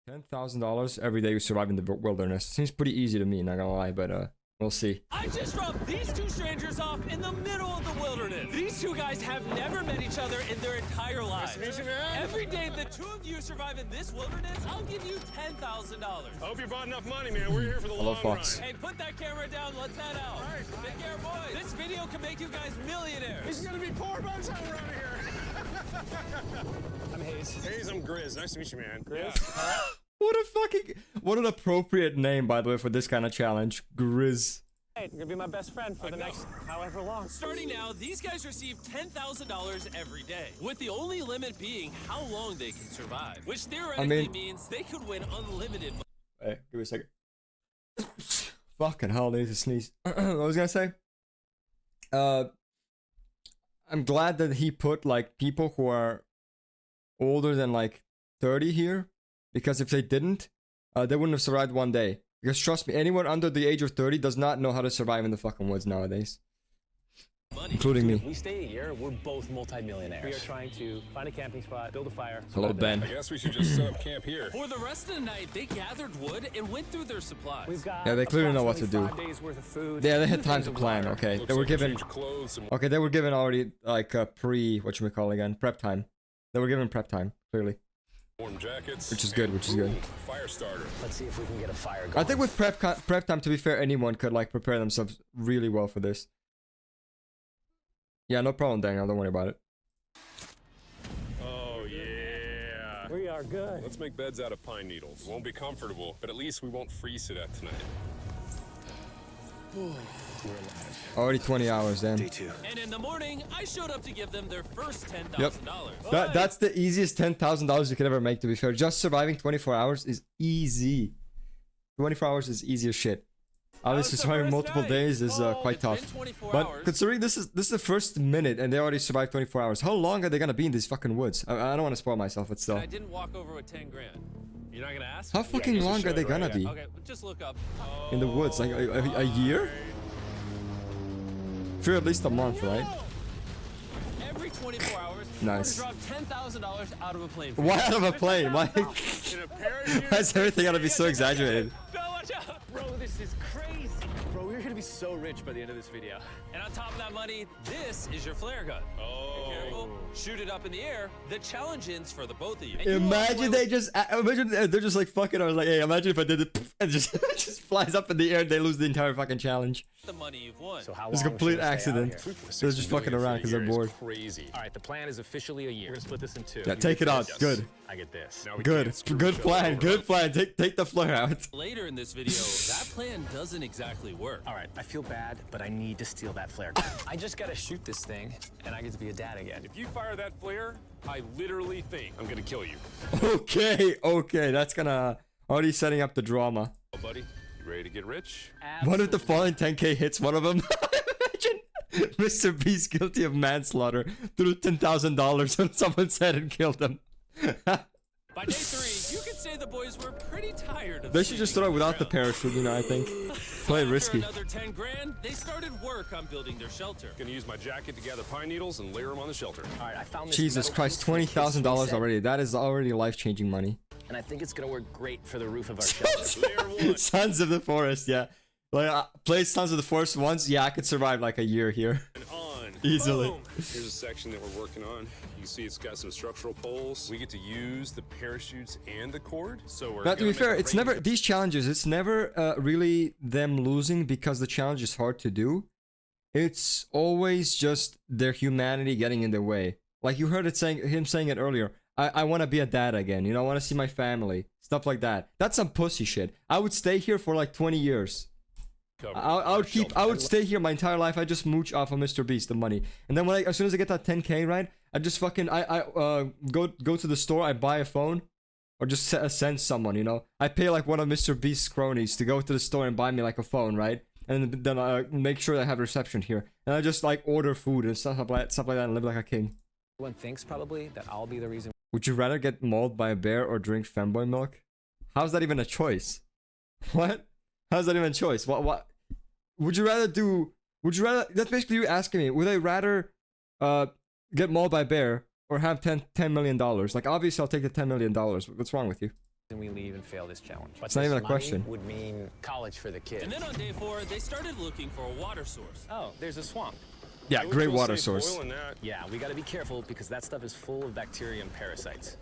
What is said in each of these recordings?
$10,000 every day you survive in the wilderness. Seems pretty easy to me, not gonna lie, but we'll see. I just dropped these two strangers off in the middle of the wilderness. These two guys have never met each other in their entire lives. Nice to meet you, man. Every day the two of you survive in this wilderness, I'll give you $10,000. I hope you brought enough money, man. We're here for the Hello, long Fox. run. Hey, put that camera down. Let's head out. All right. Take care, boys. This video can make you guys millionaires. He's gonna be poor by the time we're out of here. I'm Hayes. Hayes, I'm Grizz. Nice to meet you, man. Grizz? Yeah. What an appropriate name, by the way, for this kind of challenge. Grizz. Hey, you're gonna be my best friend for the next however long. Starting now, these guys receive $10,000 every day, with the only limit being how long they can survive, which theoretically means they could win unlimited money. Hey, give me a second. Fucking hell, I need to sneeze. What was I gonna say? I'm glad that he put like people who are older than like 30 here, because if they didn't, they wouldn't have survived one day. Because trust me, anyone under the age of 30 does not know how to survive in the fucking woods nowadays. Including me. If we stay a year, we're both multi-millionaires. We are trying to find a camping spot, build a fire. Hello, Ben. I guess we should just set up camp here. For the rest of the night, they gathered wood and went through their supplies. We've got Yeah, they clearly know what to do. 5 days worth of food. Yeah, they had time to plan. Okay, Looks they were like given. change of clothes and Okay, they were given already like whatchamacallit again, prep time. They were given prep time clearly, warm jackets. which is good. Which is good. Ooh, fire starter. Let's see if we can get a fire going. I think with prep time, to be fair, anyone could like prepare themselves really well for this. Yeah, no problem, Daniel. Don't worry about it. Oh yeah. We are good. Let's make beds out of pine needles. Won't be comfortable, but at least we won't freeze to death tonight. We're alive. Already 20 hours, then. Day 2. And in the morning, I showed up to give them their first $10,000. That's the easiest $10,000 you could ever make. To be fair, just surviving 24 hours is easy. 24 hours is easy as shit. Obviously, the surviving first multiple night? days is quite It's been tough. 24 But hours. considering this is the first minute and they already survived 24 hours, how long are they gonna be in these fucking woods? I don't want to spoil myself, but still. I didn't walk over with 10 grand. You're not gonna ask? How fucking long are they gonna be Okay, just look up. in the woods? Like a year? For at least a month, right? Every 24 hours, Nice. we're gonna drop $10,000 out of a plane. Why out of a plane? Why? In a parachute. Why is everything gotta be so exaggerated? No, watch out! Bro, this is crazy. Bro, we're gonna be so rich by the end of this video. And on top of that money, this is your flare gun. Oh. Be careful. Shoot it up in the air. The challenge ends for the both of you. And you Imagine walk they away just imagine they're just like fucking. I was like, hey, imagine if I did it and just it just flies up in the air and they lose the entire fucking challenge. with the money you've won. So how long It's a should complete we stay out accident. here? They're just fucking around because they're bored. Crazy. All right, the plan is officially a year. We're gonna split this in 2. Yeah, take it out. Yes. Good. I get this. Now we Good. can't screw Good each other plan. over. Good plan. Take the flare out. Later in this video, that plan doesn't exactly work. All right, I feel bad, but I need to steal that flare gun. I just gotta shoot this thing, and I get to be a dad again. If you fire that flare, I literally think I'm gonna kill you. Okay. That's gonna already setting up the drama. Oh, buddy, you ready to get rich? What if the falling 10k hits one of them? Imagine Mr. Beast guilty of manslaughter threw $10,000 on someone's head and killed them. By day 3, you could say the boys were pretty tired of They should just throw it without the sleeping parachute, you know, I think. Play it around. risky. After another 10 grand, they started work on building their shelter. Gonna use my jacket to gather pine needles and layer them on the shelter. All right, I found this Jesus metal Christ, piece for a case $20,000 set, already. That is already life-changing money. and I think it's gonna work great for the roof of our shelter. Layer 1. Sons of the Forest, yeah. Like, play Sons of the Forest once, yeah, I could survive like a year here. And on. Easily. Boom. Here's a section that we're working on. You can see it's got some structural poles. We get to use the parachutes and the cord. So we're Now, to gonna be make fair, a it's range never of- these challenges. It's never really them losing because the challenge is hard to do. It's always just their humanity getting in their way. Like you heard him saying it earlier. I want to be a dad again. You know, I want to see my family. Stuff like that. That's some pussy shit. I would stay here for like 20 years. cover I would stay here my entire life. I just mooch off of Mr. Beast the money, and then as soon as I get that 10k right, I just fucking go to the store. I buy a phone, or just send someone. You know, I pay like one of Mr. Beast's cronies to go to the store and buy me like a phone, right? And then I make sure I have reception here, and I just like order food and stuff like that, and live like a king. Everyone thinks probably that I'll be the reason. Would you rather get mauled by a bear or drink femboy milk? How's that even a choice? What? How's that even a choice? What? Would you rather do? Would you rather? That's basically you asking me. Would I rather get mauled by a bear or have $10 million? Like obviously I'll take the $10 million. What's wrong with you? we leave and fail this challenge. But It's not even a this question. money would mean college for the kids. And then on day 4, they started looking for a water source. Oh, there's a swamp. Yeah, I would great feel water safe source. boiling that. Yeah, we gotta be careful because that stuff is full of bacteria and parasites.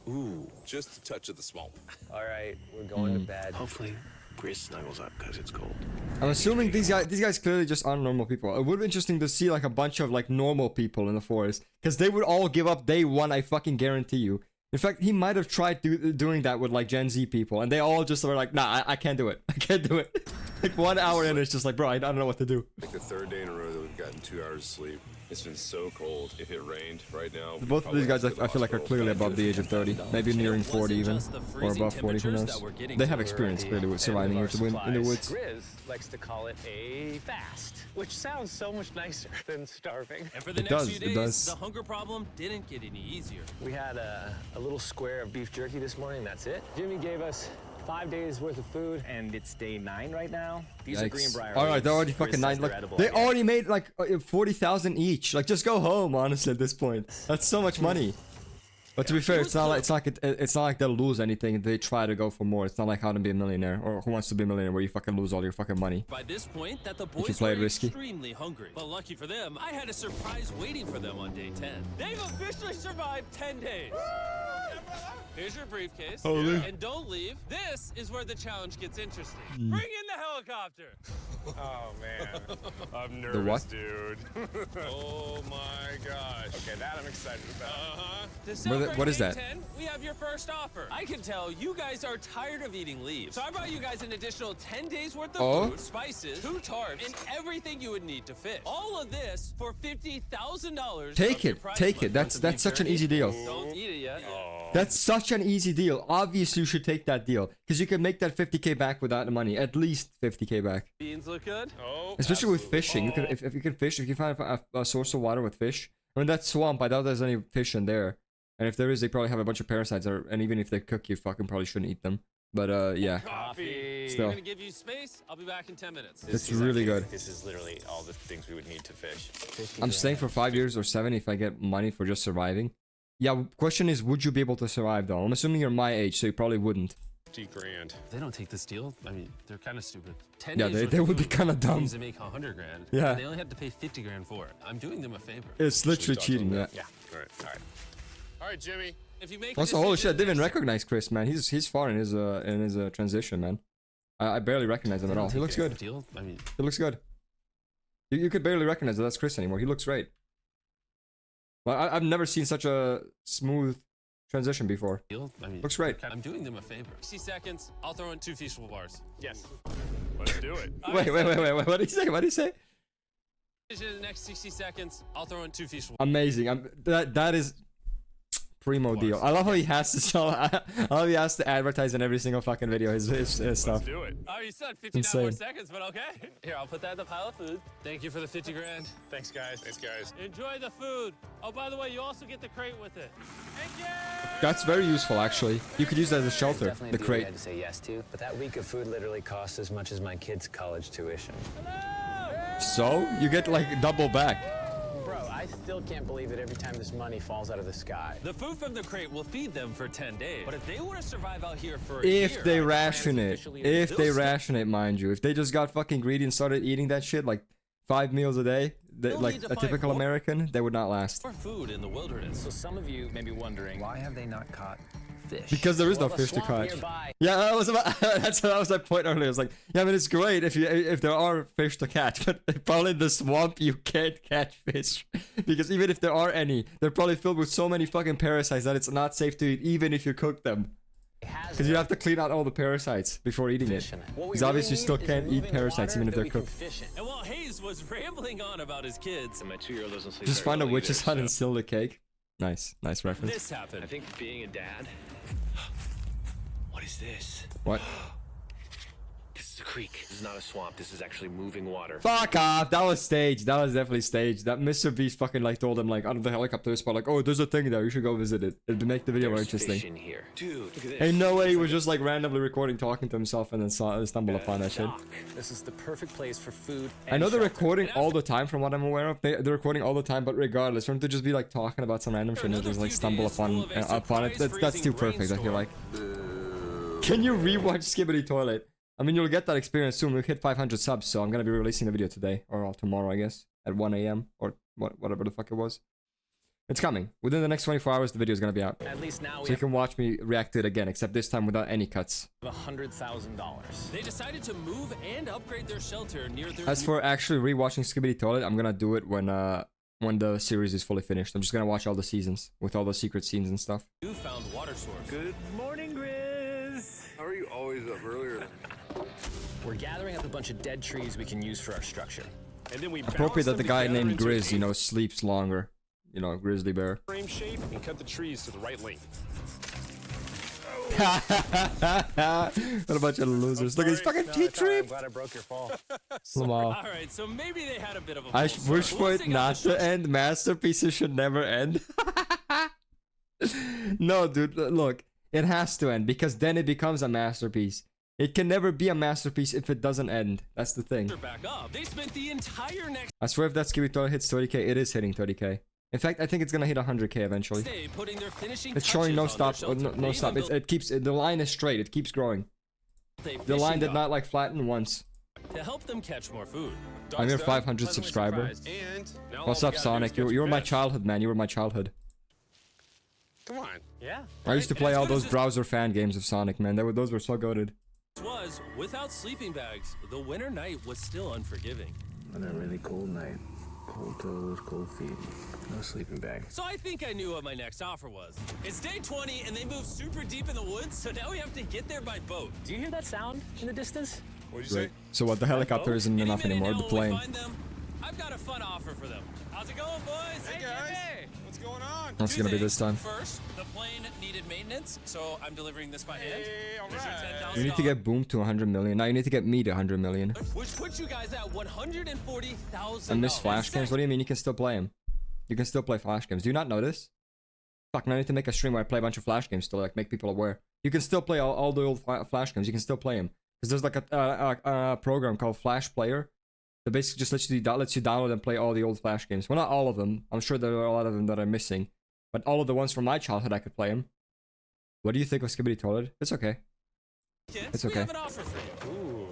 Ooh, just a touch of the swamp. All right, we're going to bed. Hopefully, Chris snuggles up because it's cold. I'm assuming these guys clearly just aren't normal people. It would be interesting to see like a bunch of like normal people in the forest, because they would all give up day one. I fucking guarantee you. In fact, he might have tried doing that with like Gen Z people, and they all just were like, "Nah, I can't do it. I can't do it." Like 1 hour in, it's just like, bro, I don't know what to do. Like the 3rd day in a row that we've gotten 2 hours of sleep. It's been so cold. If it rained right now, Both of these guys, I feel like, are clearly above the age of 30, maybe nearing 40 even, or above 40. Who knows? They have experience clearly with surviving in the woods. Grizz likes to call it a fast, which sounds so much nicer than starving. And for the It next does, few it days, does. the hunger problem didn't get any easier. We had a little square of beef jerky this morning, that's it. Jimmy gave us 5 days worth of food, and it's day 9 right now. These are Greenbrier. All right, they're already leaves. fucking Grizz 9. says they're Like, edible, they I guess. already made like 40,000 each. Like, just go home. Honestly, at this point, that's so much money. But to be fair, it's not like they'll lose anything if they try to go for more. It's not like How to Be a Millionaire or Who Wants to Be a Millionaire, where you fucking lose all your fucking money. By this point, that the you boys play were it risky. extremely hungry. But lucky for them, I had a surprise waiting for them on day 10. They've officially survived 10 days. Here's your briefcase. Holy. And don't leave. This is where the challenge gets interesting. Bring in the helicopter. Oh man, I'm The nervous, what? dude. Oh my gosh. Okay, that I'm excited about. To celebrate what is day that? 10, we have your first offer. I can tell you guys are tired of eating leaves. So I brought you guys an additional 10 days worth of food, spices, 2 tarps, and everything you would need to fish. All of this for $50,000. Take it, take it. That's such an easy deal. Don't eat it yet. That's such an easy deal. Obviously, you should take that deal because you can make that 50k back without the money. At least 50k back. Beans look good. Oh, Especially with absolutely. fishing. You can, if you can fish, if you find a source of water with fish. I mean, that swamp, I doubt there's any fish in there. And if there is, they probably have a bunch of parasites. And even if they cook, you fucking probably shouldn't eat them. But yeah, Coffee. still. I'm gonna give you space. I'll be back in 10 minutes. It's really good. This is literally all the things we would need to fish. I'm staying for 5 years or 7 if I get money for just surviving. Yeah, question is, would you be able to survive though? I'm assuming you're my age, so you probably wouldn't. 50 grand. If they don't take this deal, I mean, they're kind of stupid. 10 Yeah, days they worth of would be food kinda dumb. means they make 100 grand. Yeah. And they only have to pay 50 grand for it. I'm doing them a favor. It's literally cheating, yeah. Yeah. All right. All right. All right, Jimmy. If you make a Also, holy shit, I decision didn't even next- recognize Chris, man. He's far in his transition, man. I barely recognize him They at don't all. He take looks this good. Deal. I mean, He looks good. You could barely recognize that that's Chris anymore. He looks great. Well, I've never seen such a smooth transition before. deal. I mean, Looks great. I'm doing them a favor. 60 seconds. I'll throw in 2 feasible bars. Yes. Let's do it. Wait. What did he say? What did he say? In the next 60 seconds, I'll throw in 2 feasible. Amazing. That is primo deal. I love how he has to sell. I love how he has to advertise in every single fucking video his stuff. Let's do it. Oh, you said 59 more Insane. seconds, but okay. Here, I'll put that in the pile of food. Thank you for the 50 grand. Thanks, guys. Thanks, guys. Enjoy the food. Oh, by the way, you also get the crate with it. Thank you. That's very useful, actually. You could use that as a shelter. Definitely The a deal we crate. had to say yes to, but that week of food literally cost as much as my kids' college tuition. So you get like double back. Bro, I still can't believe it every time this money falls out of the sky. The food from the crate will feed them for 10 days. But if they want to survive out here for a If year, they our plan's ration it, officially if they'll they still ration it, mind you, if they just got fucking greedy and started eating that shit like 5 meals a day, They'll like need to a find typical more- American, they would not last. more food in the wilderness. So some of you may be wondering, why have they not caught fish? Because there is no Well, a fish to swamp catch. nearby. Yeah, that was that was my point earlier. It's like, yeah, I mean, it's great if there are fish to catch, but probably in the swamp you can't catch fish because even if there are any, they're probably filled with so many fucking parasites that it's not safe to eat, even if you cook them. It has Because you have to clean out all the parasites before eating it. fish in it. What we Because obviously you really still need is can't eat moving parasites water even if that they're we can cooked. fish in. And while Hayes was rambling on about his kids, My 2-year-old doesn't sleep. Just very find a well witch's either, hut and so- steal the cake. Nice reference. this happened. I think being a dad. What is this? What? This It's a creek. This is not a swamp. This is actually moving water. Fuck off. That was staged. That was definitely staged. That Mr. Beast fucking like told him like out of the helicopter spot like, oh, there's a thing there. You should go visit it. It'd make the video more There's interesting. fish in here. Dude, look at this. Ain't no way he was just like randomly recording, talking to himself, and then stumble upon that shit. Dock. This is the perfect place for food. I know they're shelter. recording all the time, from what I'm aware of. They're recording all the time, but regardless, for them to just be like talking about some random shit and just like stumble upon it, that's too perfect. I feel like. Can you rewatch Skibbity Toilet? I mean, you'll get that experience soon. We'll hit 500 subs, so I'm gonna be releasing the video today or tomorrow, I guess, at 1 a.m. or whatever the fuck it was. It's coming. Within the next 24 hours, the video is gonna be out. At least now So we you have can watch me react to it again, except this time without any cuts. $100,000. They decided to move and upgrade their shelter near their As for actually rewatching Skibbity Toilet, I'm gonna do it when the series is fully finished. I'm just gonna watch all the seasons with all the secret scenes and stuff. newfound water source. Good morning, Grizz. How are you always up earlier? We're gathering up a bunch of dead trees we can use for our structure. And then we Appropriate that the guy named into Grizz, you know, sleeps longer. You know, grizzly bear. frame shape and cut the trees to the right length. What a bunch of losers. Look at these fucking tea tree. I'm glad I broke your fall. Lamar. All right, so maybe they had a bit of a. I full wish start. for Once it they got not the to end. Masterpieces should never end. No, dude, look. It has to end because then it becomes a masterpiece. It can never be a masterpiece if it doesn't end. That's the thing. structure back up. They spent the entire next I swear if that Skibbity Toilet hits 30k, it is hitting 30k. In fact, I think it's gonna hit 100k eventually. day putting their finishing It's showing no touches on their stop. No, shelter. no They stop. even It keeps. The line is straight. It keeps growing. built a The line fishing did dock not like flatten once. to help them catch more food. I'm your Dog's done. 500 Pleasantly subscriber. surprised. And now What's all up, we gotta do is Sonic? get You were my fish. childhood, man. You were my childhood. Come on. Yeah. I used to And play as all good as those this browser fan games of Sonic, man. Those were so goated. Was without sleeping bags, the winter night was still unforgiving. On a really cold night. Cold toes, cold feet. No sleeping bag. So I think I knew what my next offer was. It's day 20 and they moved super deep in the woods, so now we have to get there by boat. Do you hear that sound in the distance? What'd you say? So what? The helicopter isn't Any enough minute anymore. now The when we plane. find them, I've got a fun offer for them. How's it going, boys? Hey guys, what's going on? What's Two gonna be things. this time? First, the plane needed maintenance, so I'm delivering this by hand. Hey, all Here's your right. You need to get Boom to 100 million. Now you need to get me to 100 million. Which puts you guys at $140,000. I miss Flash games. What do you mean? You can still play them. You can still play Flash games. Do you not know this? Fuck, now I need to make a stream where I play a bunch of Flash games to like make people aware. You can still play all the old Flash games. You can still play them. Because there's like a program called Flash Player that basically just lets you download and play all the old Flash games. Well, not all of them. I'm sure there are a lot of them that I'm missing. But all of the ones from my childhood, I could play them. What do you think of Skibbity Toilet? It's okay. Kids, It's we okay. have an offer for you.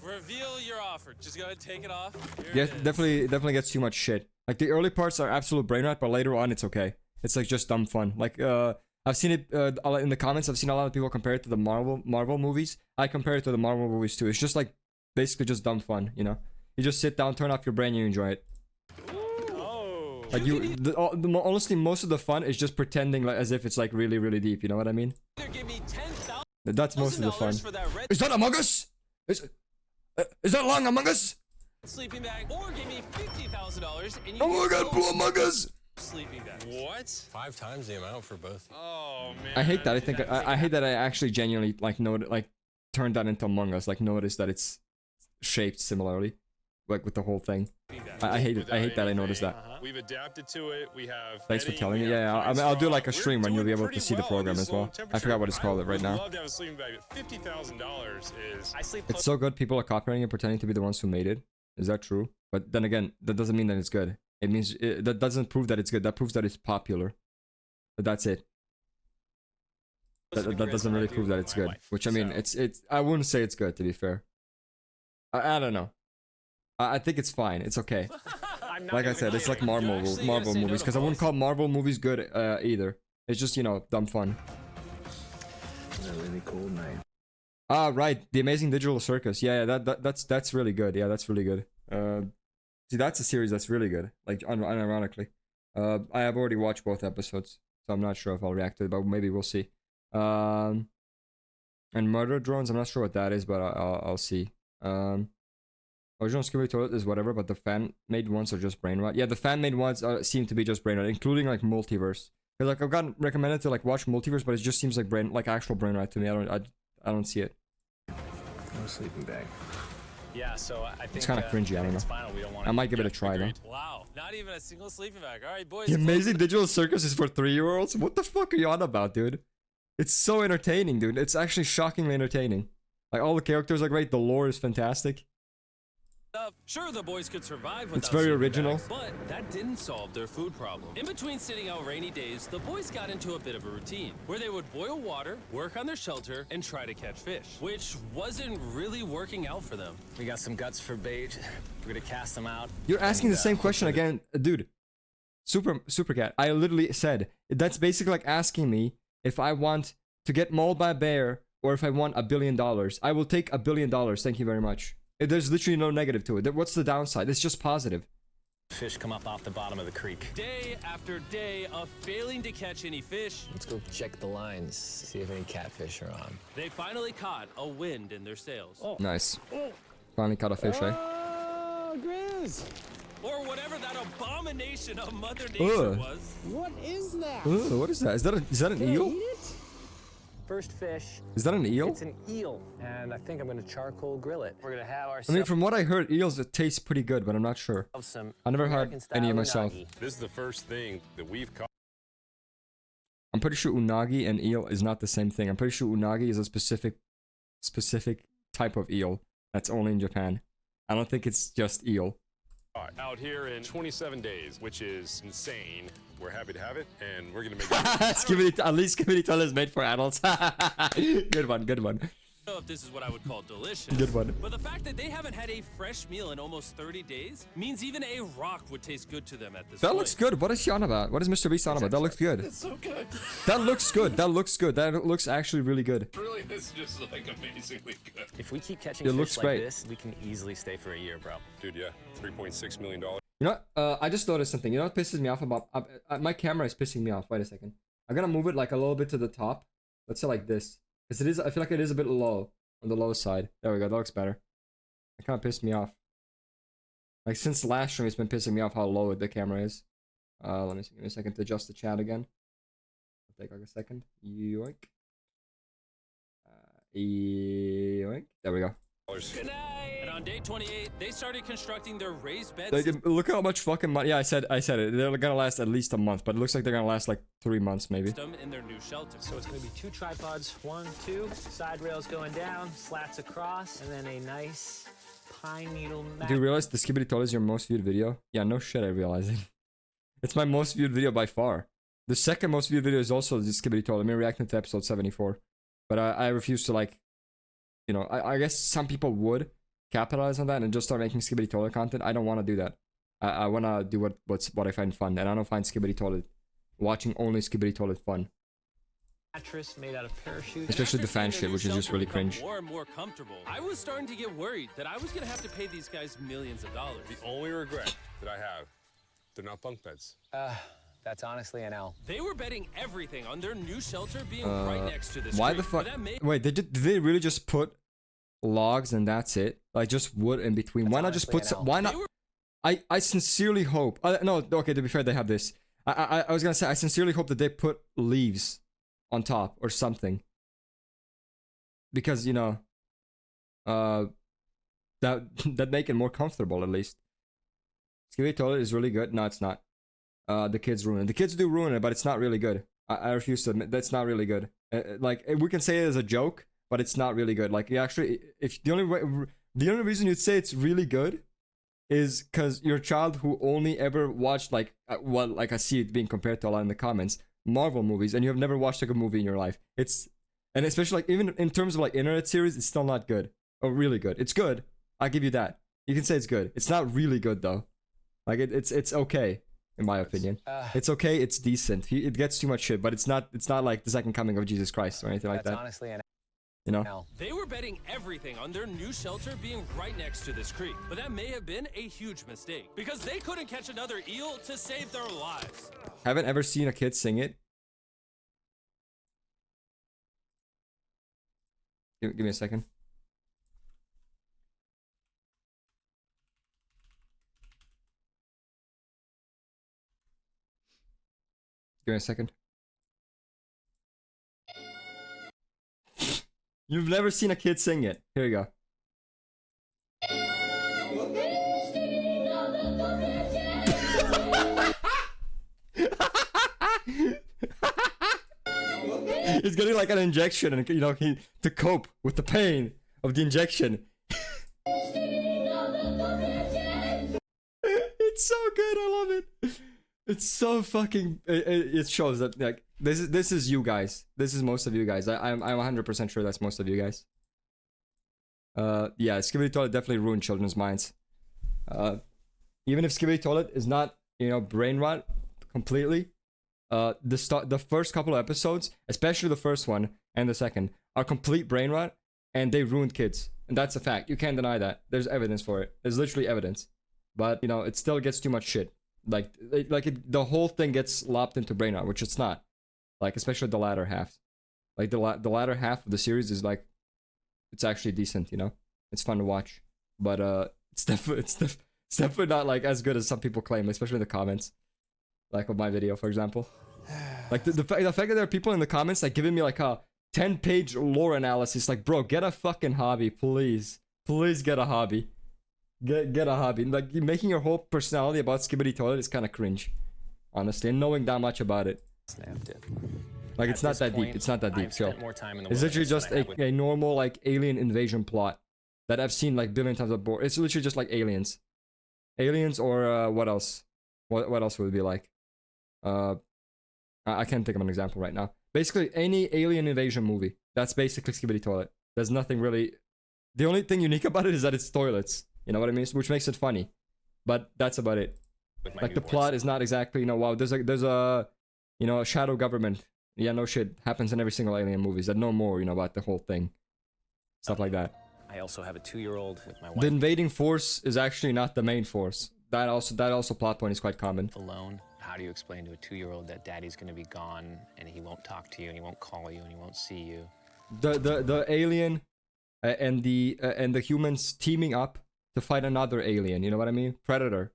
Reveal your offer. Just go ahead and take it off. Here Yeah, it is. definitely gets too much shit. Like the early parts are absolute brain rot, but later on it's okay. It's like just dumb fun. Like I've seen it in the comments. I've seen a lot of people compare it to the Marvel movies. I compare it to the Marvel movies too. It's just like basically just dumb fun. You know, you just sit down, turn off your brain, and you enjoy it. Oh. Like honestly, most of the fun is just pretending like as if it's like really really deep. You know what I mean? Either give me $10,000 That's most of the fun. for that red Is that Among Us? Is that long Among Us? sleeping bag, or give me $50,000 and you Oh my get God, Blue Among Us! sleeping bags. What? 5 times the amount for both. Oh man. I hate that. I think I hate that I actually genuinely turned that into Among Us. Like noticed that it's shaped similarly, like with the whole thing. I hate it. I hate that I noticed that. We've adapted to it. We have. Thanks for editing, telling me. we have Yeah, Fine I'll do Straw. like a stream We're when you'll be doing able to pretty see the well program in as this low well. I temperature. forgot what it's called right would now. love to have a sleeping bag, but $50,000 is. I sleep It's so good. People are copying it, pretending to be the ones who made it. Is that true? But then again, that doesn't mean that it's good. It means that doesn't prove that it's good. That proves that it's popular. But that's it. That doesn't really prove that it's good. Which I mean, it's. I wouldn't say it's good to be fair. I don't know. I think it's fine. It's okay. Like I said, it's like Marvel movies because I wouldn't call Marvel movies good either. It's just, you know, dumb fun. On a really cold night. Ah, right, The Amazing Digital Circus. Yeah, that's really good. Yeah, that's really good. See, that's a series that's really good. Like unironically, I have already watched both episodes, so I'm not sure if I'll react to it, but maybe we'll see. And Murder Drones, I'm not sure what that is, but I'll see. Original Skibbity Toilet is whatever, but the fan-made ones are just brain rot. Yeah, the fan-made ones seem to be just brain rot, including like Multiverse. Cause like I've gotten recommended to like watch Multiverse, but it just seems like actual brain rot to me. I don't see it. On No sleeping bag. Yeah, so I think It's kind of cringy. I don't know. it's final. We don't want I might give it a try though. Wow, not even a single sleeping bag. All right, boys. The Amazing Digital Circus is for 3-year-olds? What the fuck are you on about, dude? It's so entertaining, dude. It's actually shockingly entertaining. Like, all the characters are great. The lore is fantastic. Sure, the boys could survive without It's very sleeping original. bags, but that didn't solve their food problem. In between sitting out rainy days, the boys got into a bit of a routine where they would boil water, work on their shelter, and try to catch fish, which wasn't really working out for them. We got some guts for bait. We're gonna cast them out. You're asking the and, same question hopefully- again. Dude. Supercat. I literally said, that's basically like asking me if I want to get mauled by a bear or if I want $1 billion. I will take $1 billion. Thank you very much. There's literally no negative to it. What's the downside? It's just positive. Fish come up off the bottom of the creek. Day after day of failing to catch any fish, Let's go check the lines, see if any catfish are on. they finally caught a wind in their sails. Nice. Finally caught a fish, eh? Oh, Grizz! Or whatever that abomination of Mother Nature Ugh. was. What is that? Ooh, what is that? Is that an eel? First fish. Is that an eel? It's an eel, and I think I'm gonna charcoal grill it. We're gonna have I ourselves mean, from what I heard, eels taste pretty good, but I'm not sure. some I never had American-style any myself. unagi. This is the first thing that we've caught. I'm pretty sure unagi and eel is not the same thing. I'm pretty sure unagi is a specific type of eel that's only in Japan. I don't think it's just eel. Out here in 27 days, which is insane. We're happy to have it, and we're gonna make it. At least Skibidi Toilet is made for adults. Good one, good one. I don't know if this is what I would call delicious. Good one. But the fact that they haven't had a fresh meal in almost 30 days means even a rock would taste good to them at this That point. looks good. What is she on about? What is Mr. Beast on about? That looks good. It's so good. That looks good. That looks good. That looks actually really good. Really, this is just like amazingly good. If we keep catching It fish looks like great. this, we can easily stay for a year, bro. Dude, yeah, $3.6 million. You know what? I just noticed something. You know what pisses me off about... my camera is pissing me off. Wait a second. I'm gonna move it like a little bit to the top. Let's say like this. Because it is... I feel like it is a bit low. On the low side. There we go. That looks better. It kind of pissed me off. Like, since last stream, it's been pissing me off how low the camera is. Let me see. Give me a second to adjust the chat again. It'll take like a second. Yoink. Yoink. There we go. Good night. And on day 28, they started constructing their raised bed Like, look how much fucking money. Yeah, I said it. They're gonna last at least a month, but it looks like they're gonna last like 3 months maybe. system in their new shelter. So it's gonna be 2 tripods, 1, 2, side rails going down, slats across, and then a nice pine needle mat. Do you realize the Skibidi Toilet is your most viewed video? Yeah, no shit, I realize it. It's my most viewed video by far. The second most viewed video is also the Skibidi Toilet. Me reacting to episode 74. But I refuse to, like, you know, I guess some people would capitalize on that and just start making Skibidi Toilet content. I don't want to do that. I want to do what I find fun, and I don't find Skibidi Toilet, watching only Skibidi Toilet fun. Mattress made out of parachutes. Especially the After fan seeing shit, their new which is just shelter really become cringe. More and more comfortable. I was starting to get worried that I was gonna have to pay these guys millions of dollars. The only regret that I have, they're not bunk beds. That's honestly an L. They were betting everything on their new shelter being right next to this Why creek, the fuck? but that may- Wait, did they really just put logs and that's it? Like, just wood in between? Why not just put honestly some? an L. Why not? They were- I sincerely hope. No, okay. To be fair, they have this. I was gonna say I sincerely hope that they put leaves on top or something. Because, you know, that make it more comfortable at least. Skibidi Toilet is really good. No, it's not. The kids ruin it. The kids do ruin it, but it's not really good. I refuse to admit that's not really good. Like, we can say it as a joke, but it's not really good. Like, you actually, if the only reason you'd say it's really good is because your child who only ever watched, like, like I see it being compared to a lot in the comments, Marvel movies, and you have never watched a good movie in your life. And especially, like, even in terms of like internet series, it's still not good or really good. It's good. I'll give you that. You can say it's good. It's not really good though. Like, it's okay in my opinion. It's okay. It's decent. It gets too much shit, but it's not like the second coming of Jesus Christ or anything like That's that. honestly an You know. L. They were betting everything on their new shelter being right next to this creek, but that may have been a huge mistake because they couldn't catch another eel to save their lives. Haven't ever seen a kid sing it. Give me a second. Give me a second. You've never seen a kid sing it. Here you go. He's getting like an injection, and you know, to cope with the pain of the injection. It's so good. I love it. It's so fucking. It shows that like this is you guys. This is most of you guys. I'm 100% sure that's most of you guys. Yeah, Skibidi Toilet definitely ruined children's minds. Even if Skibidi Toilet is not, you know, brain rot completely, the first couple of episodes, especially the first one and the second, are complete brain rot, and they ruined kids, and that's a fact. You can't deny that. There's evidence for it. There's literally evidence, but you know, it still gets too much shit. Like the whole thing gets lopped into brain rot, which it's not. Like especially the latter half. Like the latter half of the series is like, it's actually decent, you know. It's fun to watch, but it's definitely not like as good as some people claim, especially in the comments, like of my video, for example. Like the fact that there are people in the comments like giving me like a 10-page lore analysis, like, bro, get a fucking hobby, please get a hobby, get a hobby. Like making your whole personality about Skibidi Toilet is kind of cringe, honestly, and knowing that much about it. Snapped it. Like it's not that deep. It's not that deep. So it's literally just a normal like alien invasion plot that I've seen like billion times before. It's literally just like aliens or what else? What else would it be like? I can't think of an example right now. Basically, any alien invasion movie. That's basically Skibidi Toilet. There's nothing really. The only thing unique about it is that it's toilets. You know what I mean? Which makes it funny, but that's about it. Like the plot is not exactly, you know, wow. There's a you know, a shadow government. Yeah, no shit. Happens in every single alien movies that know more, you know, about the whole thing. Stuff like that. I also have a 2-year-old with my wife. The invading force is actually not the main force. That also plot point is quite common. Alone. How do you explain to a 2-year-old that daddy's gonna be gone and he won't talk to you and he won't call you and he won't see you? The alien and the humans teaming up to fight another alien. You know what I mean? Predator.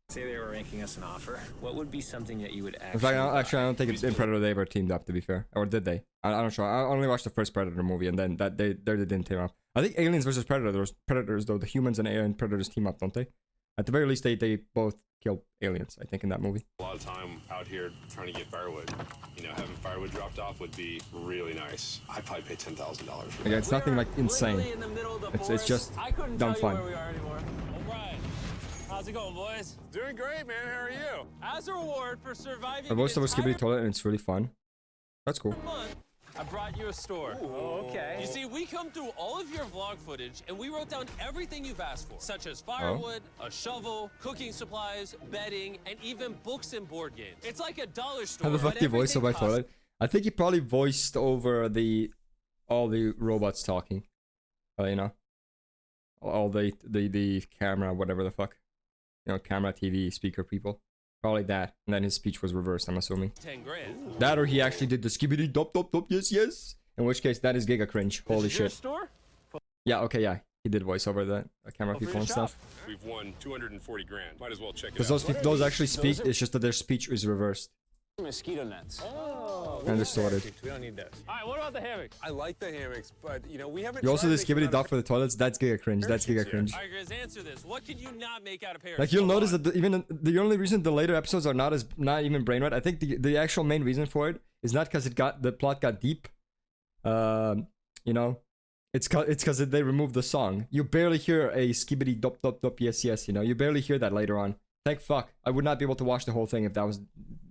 Say they were making us an offer. What would be something that you would actually? In fact, I don't think in Predator they ever teamed up. To be fair, or did they? I'm not sure. I only watched the first Predator movie, and then they didn't team up. I think Aliens versus Predators though, the humans and alien predators team up, don't they? At the very least, they both kill aliens. I think in that movie. A lot of time out here trying to get firewood. You know, having firewood dropped off would be really nice. I'd probably pay $10,000 for that. Yeah, it's nothing like insane. It's just dumb fun. How's it going, boys? Doing great, man. How are you? As a reward for surviving Most of us Skibidi Toilet, and it's really fun. That's cool. I brought you a store. Oh, okay. You see, we come through all of your vlog footage and we wrote down everything you've asked for, such as firewood, a shovel, cooking supplies, bedding, and even books and board games. It's like a dollar store. How the fuck do you voice over my toilet? I think he probably voiced over all the robots talking. You know, all the camera, whatever the fuck. You know, camera, TV, speaker people. Probably that. And then his speech was reversed, I'm assuming. 10 grand. That or he actually did the skibidi dop dop dop, yes, yes. In which case, that is giga cringe. Holy shit. Store? Yeah, okay, yeah. He did voice over the camera people and stuff. We've won 240 grand. Might as well check it out. Because those people, those actually speak, it's just that their speech is reversed. Mosquito nets. Oh, and distorted. We don't need those. All right, what about the hammocks? I like the hammocks, but you know, we haven't. You also tried did making skibidi out dop of- for the toilets. That's giga cringe. That's giga cringe. All right, Grizz, answer this. What can you not make out of parachute? Like you'll notice that even the only reason the later episodes are not even brain rot. I think the actual main reason for it is not because the plot got deep. You know, it's because they removed the song. You barely hear a skibidi dop dop dop yes yes. You know, you barely hear that later on. Thank fuck. I would not be able to watch the whole thing if that was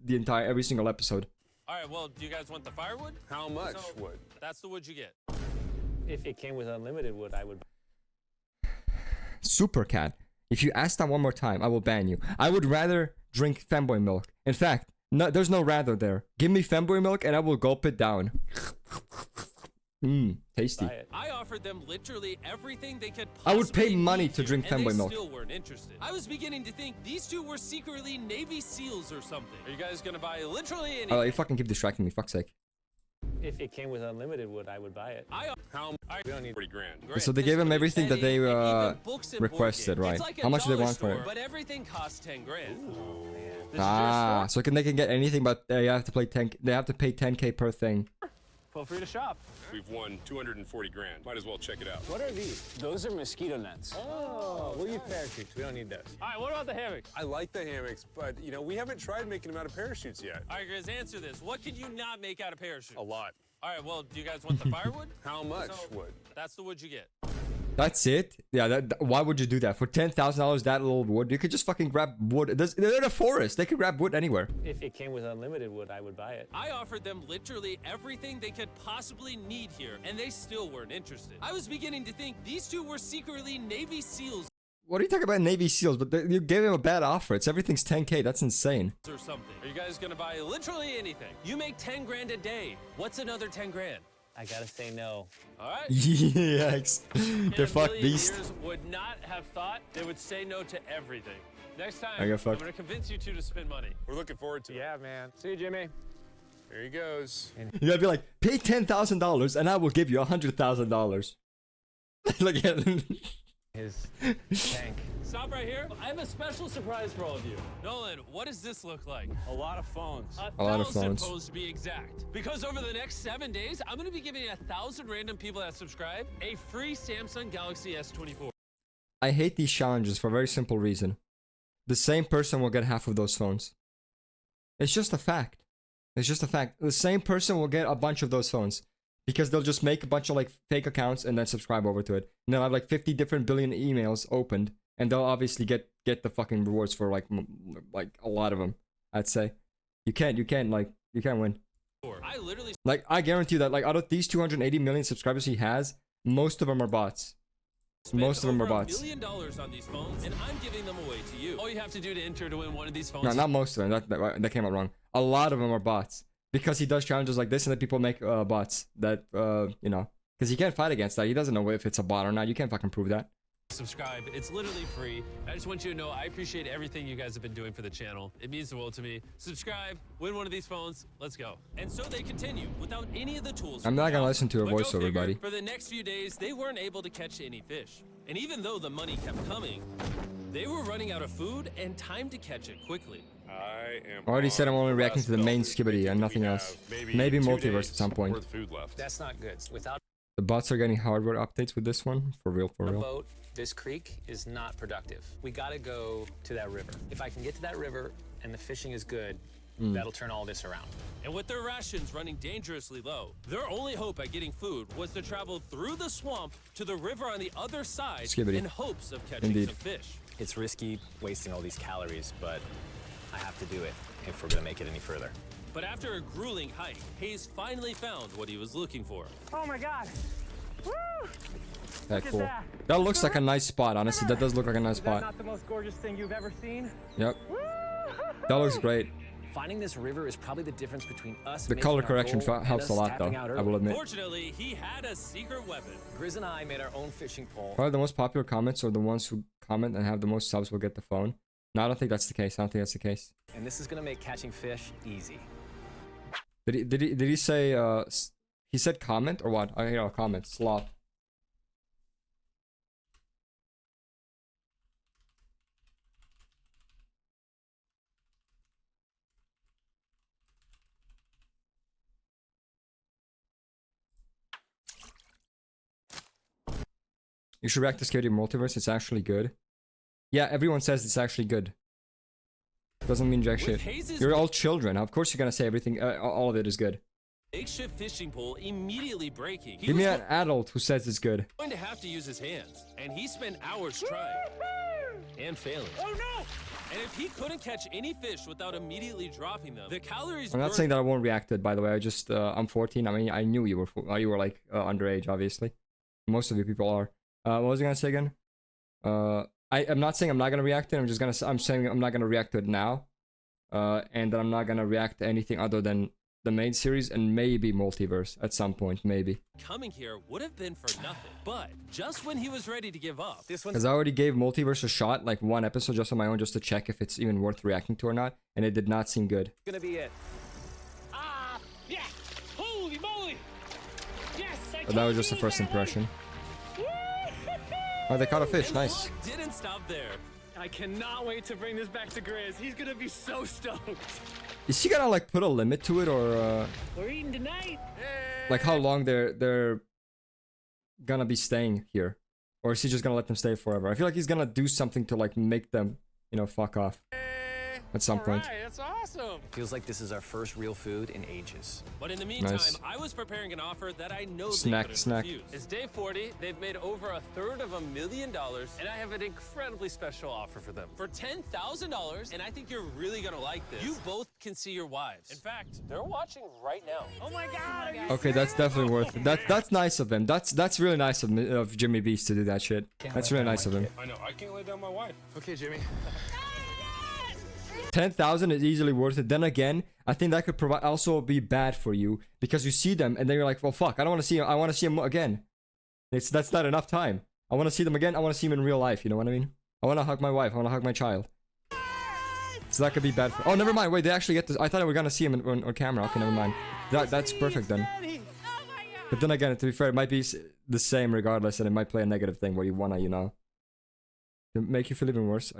the every single episode. All right, well, do you guys want the firewood? How much So, wood? That's the wood you get. If it came with unlimited wood, I would. Super cat. If you ask that one more time, I will ban you. I would rather drink femboy milk. In fact, no, there's no rather there. Give me femboy milk and I will gulp it down. Mmm, tasty. I offered them literally everything they could I would possibly pay money need to drink and femboy they milk. still weren't interested. I was beginning to think these two were secretly Navy SEALs or something. Are you guys gonna buy literally anything? Oh, you fucking keep distracting me, fuck's sake. If it came with unlimited wood, I would buy it. How? We don't need 40 grand. So they gave him everything that they requested, right? Like How much do they dollar want for store, it? But everything costs 10 grand. Ah, so they can get anything, but they have to pay 10K per thing. Feel free to shop. We've won 240 grand. Might as well check it out. What are these? Those are mosquito nets. Oh, we'll use parachutes. We don't need those. All right, what about the hammocks? I like the hammocks, but you know, we haven't tried making them out of parachutes yet. All right, Grizz, answer this. What could you not make out of parachutes? A lot. All right, well, do you guys want the firewood? How much So, wood? That's the wood you get. That's it? Yeah, why would you do that? For $10,000, that little wood? You could just fucking grab wood. They're in a forest. They could grab wood anywhere. If it came with unlimited wood, I would buy it. I offered them literally everything they could possibly need here, and they still weren't interested. I was beginning to think these two were secretly Navy SEALs What are you talking about Navy SEALs? But you gave him a bad offer. It's everything's 10K. That's insane. or something. Are you guys gonna buy literally anything? You make 10 grand a day. What's another 10 grand? I gotta say no. All right? Yikes. The fuck beast. Would not have thought they would say no to everything. Next time, I got I'm fucked. gonna convince you two to spend money. We're looking forward to it. Yeah, man. See you, Jimmy. There he goes. You gotta be like, pay $10,000 and I will give you $100,000. Like, His tank. Stop right here. I have a special surprise for all of you. Nolan, what does this look like? A lot of phones. A lot of 1,000 phones. phones to be exact. Because over the next 7 days, I'm gonna be giving 1,000 random people that subscribe a free Samsung Galaxy S24. I hate these challenges for a very simple reason. The same person will get half of those phones. It's just a fact. It's just a fact. The same person will get a bunch of those phones. Because they'll just make a bunch of like fake accounts and then subscribe over to it. And they'll have like 50 different billion emails opened. And they'll obviously get the fucking rewards for like a lot of them. I'd say. You can't win. I literally Like, I guarantee you that like out of these 280 million subscribers he has, most of them are bots. spent Most of them are over bots. $1 million on these phones, and I'm giving them away to you. All you have to do to enter to win one of these phones No, not most of them. That came out wrong. A lot of them are bots. Because he does challenges like this and then people make bots that, you know. Because he can't fight against that. He doesn't know if it's a bot or not. You can't fucking prove that. subscribe. It's literally free. I just want you to know I appreciate everything you guys have been doing for the channel. It means the world to me. Subscribe, win one of these phones. Let's go. And so they continue without any of the tools. I'm not gonna listen to a But go voiceover, figure, buddy. For the next few days, they weren't able to catch any fish. And even though the money kept coming, they were running out of food and time to catch it quickly. I am Already said I'm only on reacting to the main last skibbity and we nothing have else. Maybe 2 multiverse days at some point. worth of food left. That's not good. Without The bots are getting hardware updates with this one. For real, for a real. boat, this creek is not productive. We gotta go to that river. If I can get to that river and the fishing is good, that'll turn all this around. And with their rations running dangerously low, their only hope at getting food was to travel through the swamp to the river on the other side Skibbity. in hopes of catching Indeed. some fish. It's risky wasting all these calories, but I have to do it if we're gonna make it any further. But after a grueling hike, Hayes finally found what he was looking for. Oh my God. Woo! That at cool. that. That looks like a nice spot, honestly. That does look like a nice Is that spot. not the most gorgeous thing you've ever seen? Yep. That looks great. Finding this river is probably the difference between us. The making color our correction goal and helps us a lot, though. tapping out I early. will admit. Fortunately, he had a secret weapon. Grizz and I made our own fishing pole. Probably the most popular comments are the ones who comment and have the most subs will get the phone. No, I don't think that's the case. I don't think that's the case. And this is gonna make catching fish easy. Did he say he said comment or what? Oh, yeah, comment. Slop. You should react to Scary Multiverse. It's actually good. Yeah, everyone says it's actually good. Doesn't mean jack shit. Hayes' You're all children. Of course you're gonna say everything. All of it is good. makeshift fishing pole immediately breaking. He Give me was an adult who says it's good. going to have to use his hands, and he spent hours trying and failing. Oh no! And if he couldn't catch any fish without immediately dropping them, the calories I'm not burned saying that I won't react to it, by the way. I just I'm 14. I mean, I knew you were like underage, obviously. Most of you people are. What was I gonna say again? I'm not saying I'm not gonna react to it. I'm saying I'm not gonna react to it now. And that I'm not gonna react to anything other than the main series and maybe multiverse at some point, maybe. coming here would have been for nothing. But just when he was ready to give up, This one's Because I already gave multiverse a shot, like one episode just on my own, just to check if it's even worth reacting to or not, and it did not seem good. gonna be it. Ah! Yeah! Holy moly! Yes! But that was just the first impression. Oh, they caught a fish. Nice. luck didn't stop there. I cannot wait to bring this back to Grizz. He's gonna be so stoked. Is he gonna like put a limit to it or? We're eating tonight. like how long they're gonna be staying here, or is he just gonna let them stay forever? I feel like he's gonna do something to like make them, you know, fuck off at some point. All right, that's awesome. Feels like this is our first real food in ages. But in the meantime, Nice. I was preparing an offer that I know Snack, they couldn't snack. refuse. It's day 40. They've made over $250 million, and I have an incredibly special offer for them. For $10,000, and I think you're really gonna like this. You both can see your wives. In fact, they're watching right now. Oh my God! Okay, that's definitely worth it. That's nice of him. That's really nice of Jimmy Beast to do that shit. That's really nice of him. I know, I can't lay down my wife. Okay, Jimmy. 10,000 is easily worth it. Then again, I think that could provide also be bad for you because you see them and then you're like, well, fuck, I don't want to see him. I want to see him again. That's not enough time. I want to see them again. I want to see him in real life. You know what I mean? I want to hug my wife. I want to hug my child. So that could be bad for. Oh, never mind. Wait, they actually get this. I thought we were gonna see him on camera. Okay, never mind. That's perfect then. But then again, to be fair, it might be the same regardless, and it might play a negative thing where you wanna, you know, make you feel even worse.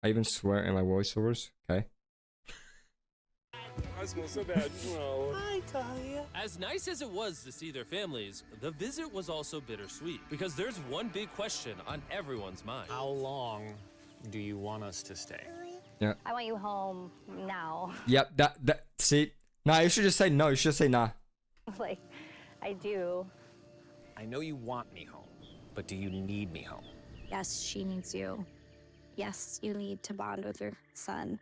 I even swear in my voiceovers. Okay. I smell so bad. No. As nice as it was to see their families, the visit was also bittersweet because there's one big question on everyone's mind. How long do you want us to stay? Yeah. I want you home now. Yep. That. See. Nah. You should just say no. You should say nah. Like, I do. I know you want me home, but do you need me home? Yes, she needs you. Yes, you need to bond with your son.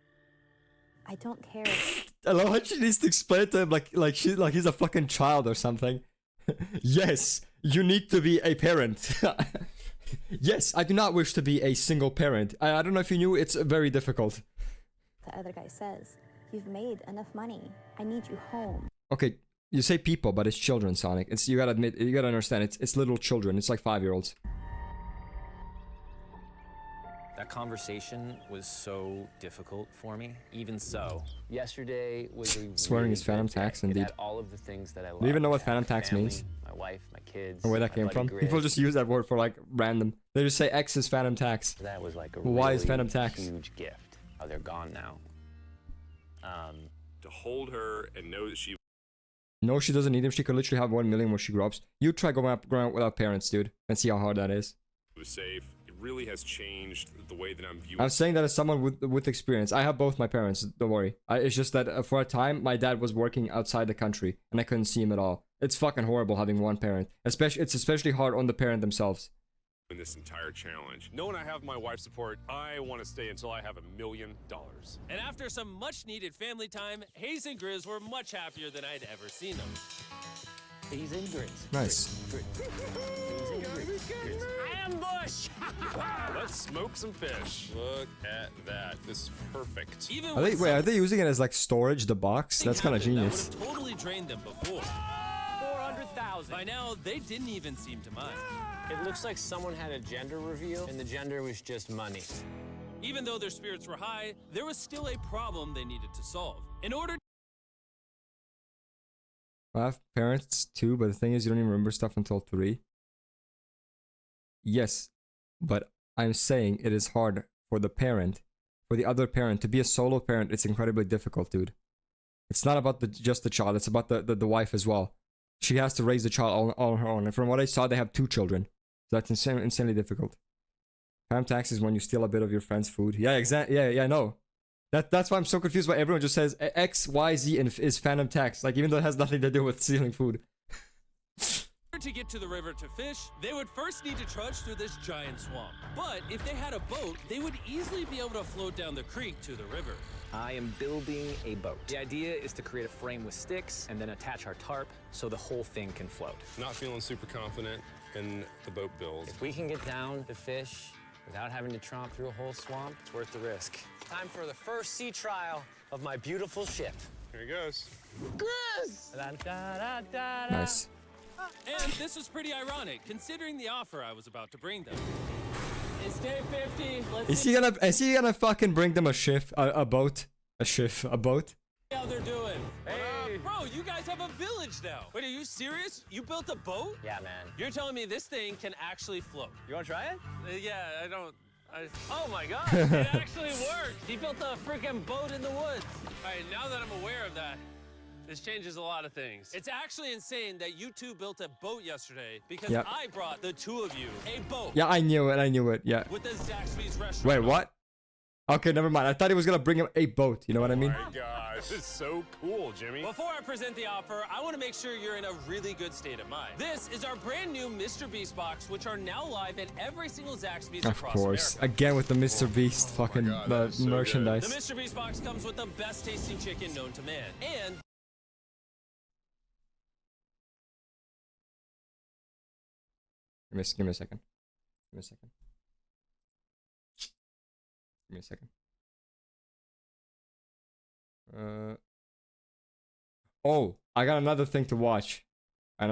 I don't care. I love how she needs to explain it to him like he's a fucking child or something. Yes, you need to be a parent. Yes, I do not wish to be a single parent. I don't know if you knew, it's very difficult. The other guy says, you've made enough money. I need you home. Okay, you say people, but it's children, Sonic. It's you gotta admit, you gotta understand. It's little children. It's like 5-year-olds. That conversation was so difficult for me. Even so, yesterday was a Swearing really is phantom good day. tax, It indeed. had all of the things that I love. Do you even know what I phantom have tax family, means? My wife, my kids. Or where that my came buddy from? Grizz. People just use that word for like random. They just say X is phantom tax. That was like a Why is really phantom tax? huge gift. Oh, they're gone now. To hold her and know that she No, she doesn't need him. She could literally have 1 million when she grows up. You try growing up without parents, dude, and see how hard that is. was safe, it really has changed the way that I'm viewing. I'm saying that as someone with experience. I have both my parents. Don't worry. It's just that for a time, my dad was working outside the country, and I couldn't see him at all. It's fucking horrible having one parent. It's especially hard on the parent themselves. In this entire challenge. Knowing I have my wife's support, I want to stay until I have $1 million. And after some much-needed family time, Hayes and Grizz were much happier than I'd ever seen them. Hayes and Grizz. Nice. Ambush! Let's smoke some fish. Look at that. This is perfect. Even Are they, with wait, are something they using it as like storage, the box? That's kind of happened genius. That would have totally drained them before. 400,000. By now, they didn't even seem to mind. It looks like someone had a gender reveal, and the gender was just money. Even though their spirits were high, there was still a problem they needed to solve. In order I have parents too, but the thing is, you don't even remember stuff until 3. Yes, but I'm saying it is hard for the parent, for the other parent. To be a solo parent, it's incredibly difficult, dude. It's not about just the child, it's about the wife as well. She has to raise the child all on her own. And from what I saw, they have 2 children. So that's insanely difficult. Phantom tax is when you steal a bit of your friend's food. Yeah, exactly. Yeah, I know. That's why I'm so confused why everyone just says X, Y, Z is phantom tax. Like, even though it has nothing to do with stealing food. to get to the river to fish, they would first need to trudge through this giant swamp. But if they had a boat, they would easily be able to float down the creek to the river. I am building a boat. The idea is to create a frame with sticks and then attach our tarp so the whole thing can float. Not feeling super confident in the boat build. If we can get down to fish without having to tromp through a whole swamp, it's worth the risk. Time for the first sea trial of my beautiful ship. Here he goes. Nice. And this is pretty ironic, considering the offer I was about to bring them. It's day 50. Let's Is he gonna fucking bring them a boat? A boat? see how they're doing. Hey. Bro, you guys have a village now. Wait, are you serious? You built a boat? Yeah, man. You're telling me this thing can actually float? You want to try it? Yeah, oh my god, it actually works. He built a freaking boat in the woods. All right, now that I'm aware of that, This changes a lot of things. It's actually insane that you two built a boat yesterday because Yep. I brought the two of you a boat. Yeah, I knew it. Yeah. With the Zaxby's restaurant. Wait, what? Okay, never mind. I thought he was gonna bring him a boat. You know what I mean? Oh my gosh, it's so cool, Jimmy. Before I present the offer, I want to make sure you're in a really good state of mind. This is our brand new Mr. Beast box, which are now live at every single Zaxby's Of across course. America. Again with the Mr. Beast fucking God, that is so good. merchandise. The Mr. Beast box comes with the best tasting chicken known to man. And Give me a second. Give me a second. Give me a second. Oh, I got another thing to watch. These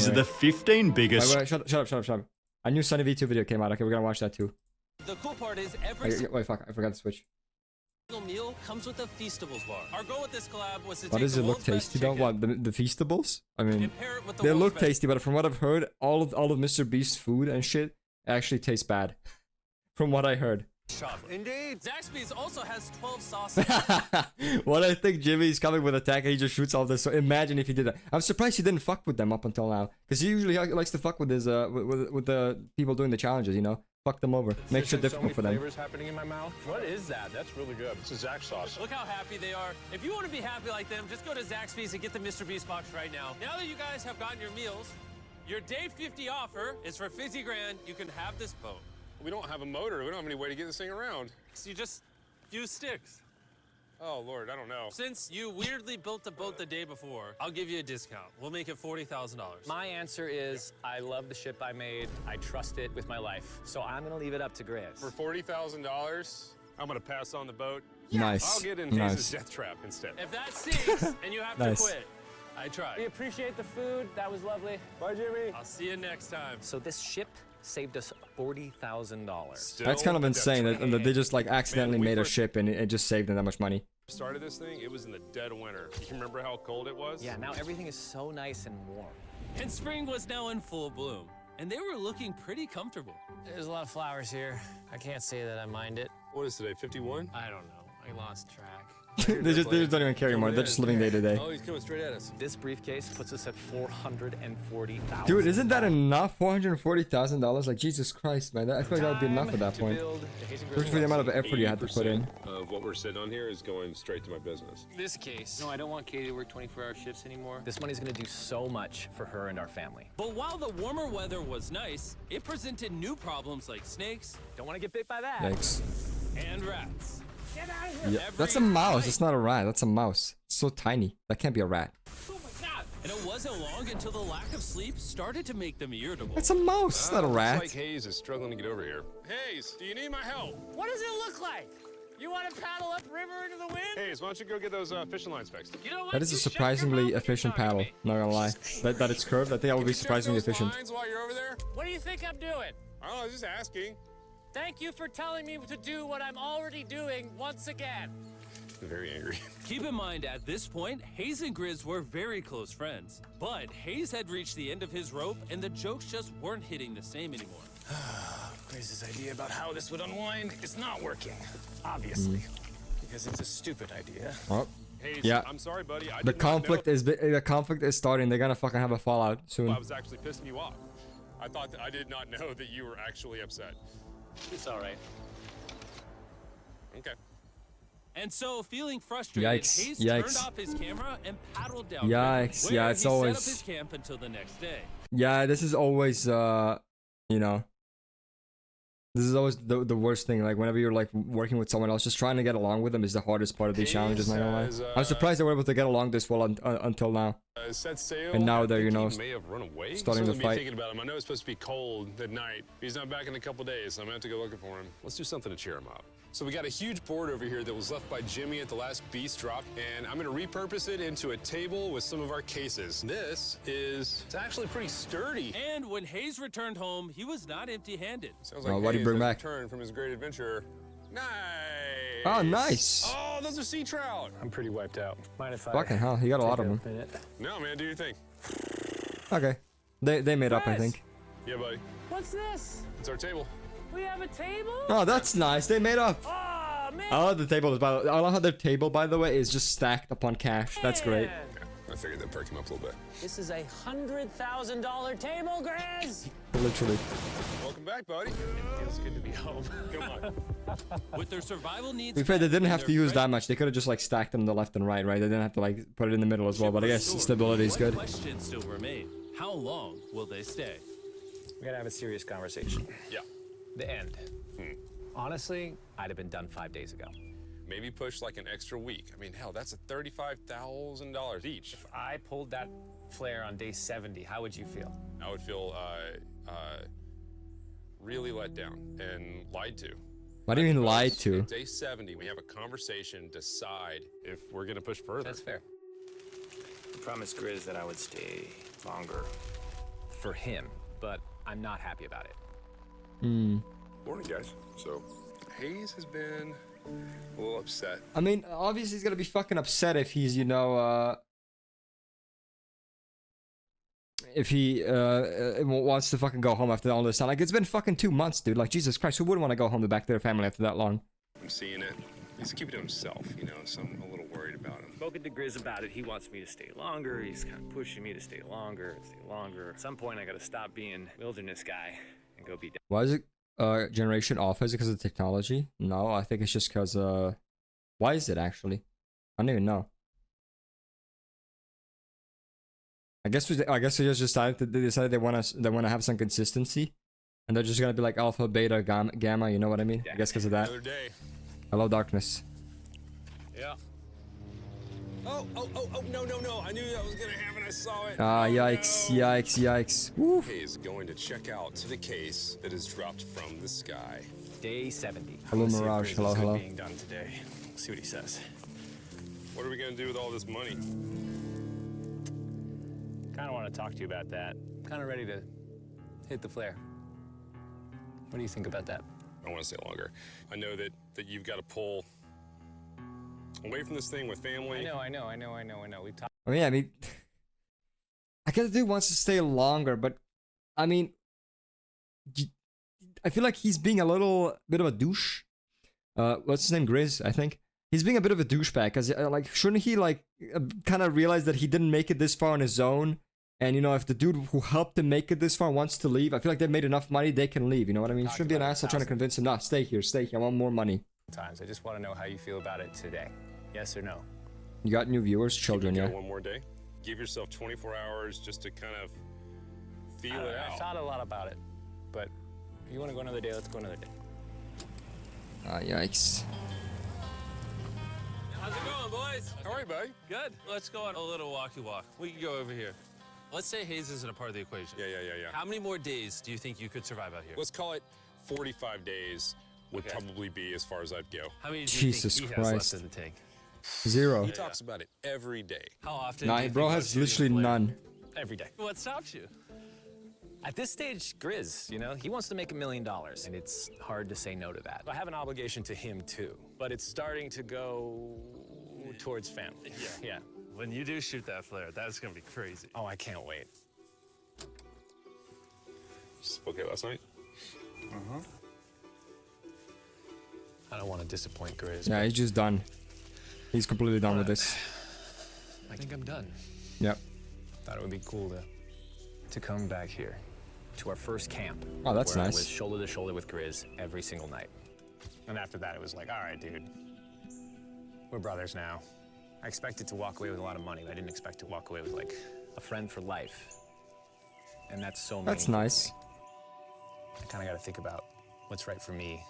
Wait, are the 15 biggest. wait, shut up. A new Sunny V2 video came out. Okay, we're gonna watch that too. the cool part is every Wait, fuck, I forgot to switch. single meal comes with a Feastables bar. Our goal with this collab was to Why take does the it look world's best tasty though? chicken What, the Feastables? I mean, and pair it with the they world's look best tasty, but from what I've heard, all of Mr. Beast's food and shit actually tastes bad. From what I heard. chocolate. Indeed. Zaxby's also has 12 sauces. What I think Jimmy's coming with attack and he just shoots all this. So imagine if he did that. I'm surprised he didn't fuck with them up until now, because he usually likes to fuck with his with the people doing the challenges. You know, fuck them over, make shit difficult for them. Flavors happening in my mouth. What is that? That's really good. It's a Zax sauce. Look how happy they are. If you want to be happy like them, just go to Zaxby's and get the Mr. Beast box right now. Now that you guys have gotten your meals, your day 50 offer is for 50 grand. You can have this boat. We don't have a motor. We don't have any way to get this thing around. So you just use sticks. Oh, Lord, I don't know. Since you weirdly built the boat the day before, I'll give you a discount. We'll make it $40,000. My answer is I love the ship I made. I trust it with my life. So I'm gonna leave it up to Grizz. For $40,000, I'm going to pass on the boat. Nice. I'll get in Hayes' death trap instead. If that sinks and you have Nice. to quit, I tried. We appreciate the food. That was lovely. Bye, Jimmy. I'll see you next time. So this ship saved us $40,000. Still That's kind of a death insane trap. that they just like accidentally we made a first ship and it just saved them that much money. started this thing, it was in the dead of winter. You remember how cold it was? Yeah, now everything is so nice and warm. And spring was now in full bloom, and they were looking pretty comfortable. There's a lot of flowers here. I can't say that I mind it. What is today, 51? I don't know. I lost track. they just don't even care anymore. They're just living day to day. Oh, he's coming straight at us. This briefcase puts us at $440,000. Dude, isn't that enough? $440,000? Like, Jesus Christ, man. I feel like that would be enough at that point. Especially for the amount of effort you had to put in. Of what we're sitting on here is going straight to my business. This case. No, I don't want Katie to work 24-hour shifts anymore. This money's gonna do so much for her and our family. But while the warmer weather was nice, it presented new problems like snakes Don't want to get bit by that. Yikes. and rats. Yeah, that's a mouse. It's not a rat. That's a mouse. It's so tiny. That can't be a rat. Oh my god! And it wasn't long until the lack of sleep started to make them irritable. It's a mouse. It's not a Looks rat. like Hayes is struggling to get over here. Hayes, do you need my help? What does it look like? You want to paddle upriver into the wind? Hayes, why don't you go get those fishing lines fixed? You know what? That is a You shut your surprisingly mouth when efficient you're talking paddle. to me. Not gonna lie. That it's curved. I think that would be Check surprisingly those efficient. lines while you're over there? What do you think I'm doing? I don't know, I was just asking. Thank you for telling me to do what I'm already doing once again. I'm very angry. Keep in mind, at this point, Hayes and Grizz were very close friends. But Hayes had reached the end of his rope, and the jokes just weren't hitting the same anymore. Grace's idea about how this would unwind is not working, obviously. Because it's a stupid idea. Oh, Hayes, Yeah. I'm sorry, buddy. I the did not know conflict is starting. They're gonna fucking have a fallout soon. I was actually pissing you off. I did not know that you were actually upset. It's all right. Okay. And so, feeling frustrated, Yikes, Hayes yikes. turned off his camera and paddled down. Yikes, river, yeah, where it's he always- set up his camp until the next day. Yeah, this is always you know, this is always the worst thing. Like whenever you're like working with someone else, just trying to get along with them is the hardest part of these challenges. Not gonna Hayes lie. has, I'm surprised they were able to get along this well until now. Set sail. And now I they're, you think know, he may have run away. starting to Certainly fight. Thinking about him. I know it's supposed to be cold at night. He's not back in a couple days, so I'm gonna have to go looking for him. Let's do something to cheer him up. So we got a huge board over here that was left by Jimmy at the last beast drop, and I'm gonna repurpose it into a table with some of our cases. It's actually pretty sturdy. And when Hayes returned home, he was not empty-handed. Sounds Oh, like what'd he Hayes bring has back? returned from his great adventure. Nice. Oh, nice. Oh, those are sea trout. I'm pretty wiped out. Mind if I Fucking hell, he got a lot of them. minute? No, man, do your thing. Okay, they made up, I think. Yeah, buddy. What's this? It's our table. We have a table? Oh, that's nice. They made up. Oh, man. I love the table. I love how their table, by the way, is just stacked upon cash. That's great. Man. I figured that'd perk him up a little bit. This is a $100,000 table, Grizz! Literally. Welcome back, buddy. It feels good to be home. Come on. With their survival needs. To be fair, they didn't have and to their use that much. They could have just like stacked them to the left and right, right? They didn't have to like put it in the middle as well. But I guess stability is good. Questions still remain. How long will they stay? We gotta have a serious conversation. Yeah. The end. Honestly, I'd have been done 5 days ago. Maybe push like an extra week. I mean, hell, that's a $35,000 each. If I pulled that flare on day 70, how would you feel? I would feel really let down and lied to. What do you mean lied to? At day 70, we have a conversation, decide if we're gonna push further. That's fair. I promised Grizz that I would stay longer for him, but I'm not happy about it. Morning, guys. So, Hayes has been a little upset. I mean, obviously he's gonna be fucking upset if he's, you know, if he wants to fucking go home after all this time. Like, it's been fucking 2 months, dude. Like, Jesus Christ, who wouldn't want to go home back to their family after that long? I'm seeing it. He's keeping it to himself, you know, so I'm a little worried about him. Spoken to Grizz about it. He wants me to stay longer. He's kind of pushing me to stay longer and stay longer. At some point, I gotta stop being wilderness guy and go be. Why is it generation off? Is it because of technology? No, I think it's just because why is it actually? I don't even know. I guess they just decided they want to have some consistency, and they're just gonna be like alpha, beta, gamma. You know what I mean? Yeah. I guess because of that. Another day. Hello, darkness. Yeah. Oh, no. I knew that was gonna happen. I saw it. Ah, Oh, yikes, no. yikes. Woo. Hayes going to check out the case that is dropped from the sky. Day 70. Hello, Let's see if Mirage. Grizz Hello, is good hello. being done today. See what he says. What are we gonna do with all this money? Kind of want to talk to you about that. Kind of ready to hit the flare. What do you think about that? I want to stay longer. I know that you've got to pull away from this thing with family. I know. We've talked. I mean, I guess the dude wants to stay longer, but I mean, I feel like he's being a little bit of a douche. What's his name? Grizz, I think. He's being a bit of a douchebag because, like, shouldn't he like kind of realize that he didn't make it this far on his own? And you know, if the dude who helped him make it this far wants to leave, I feel like they've made enough money, they can leave. You know what I mean? Shouldn't be an asshole trying to convince him, nah, stay here. I want more money. Times. I just want to know how you feel about it today. Yes or no? You got new viewers, children, Keep it yeah. going one more day. Give yourself 24 hours just to kind of feel it I out. thought a lot about it, but if you want to go another day, let's go another day. Ah, yikes. How's it going, boys? All right, buddy. Good. Let's go on a little walkie walk. We can go over here. Let's say Hayes isn't a part of the equation. Yeah. How many more days do you think you could survive out here? Let's call it 45 days would Okay. probably be as far as I'd go. How many do you Jesus think he has Christ. left in the tank? 0. He talks about it every day. How often? Nah, do you bro think has about shooting literally flare? none. Every day. What stops you? At this stage, Grizz, you know, he wants to make $1 million, and it's hard to say no to that. I have an obligation to him too, but it's starting to go towards family. Yeah. When you do shoot that flare, that's gonna be crazy. Oh, I can't wait. Okay, last night? I don't want to disappoint Grizz. Yeah, he's just done. He's completely done with this. I think I'm done. Yep. Thought it would be cool to come back here to our first camp. Oh, that's where nice. I was shoulder to shoulder with Grizz every single night. And after that, it was like, all right, dude, we're brothers now. I expected to walk away with a lot of money, but I didn't expect to walk away with like a friend for life. And that's so That's meaningful to nice. me. I kind of got to think about what's right for me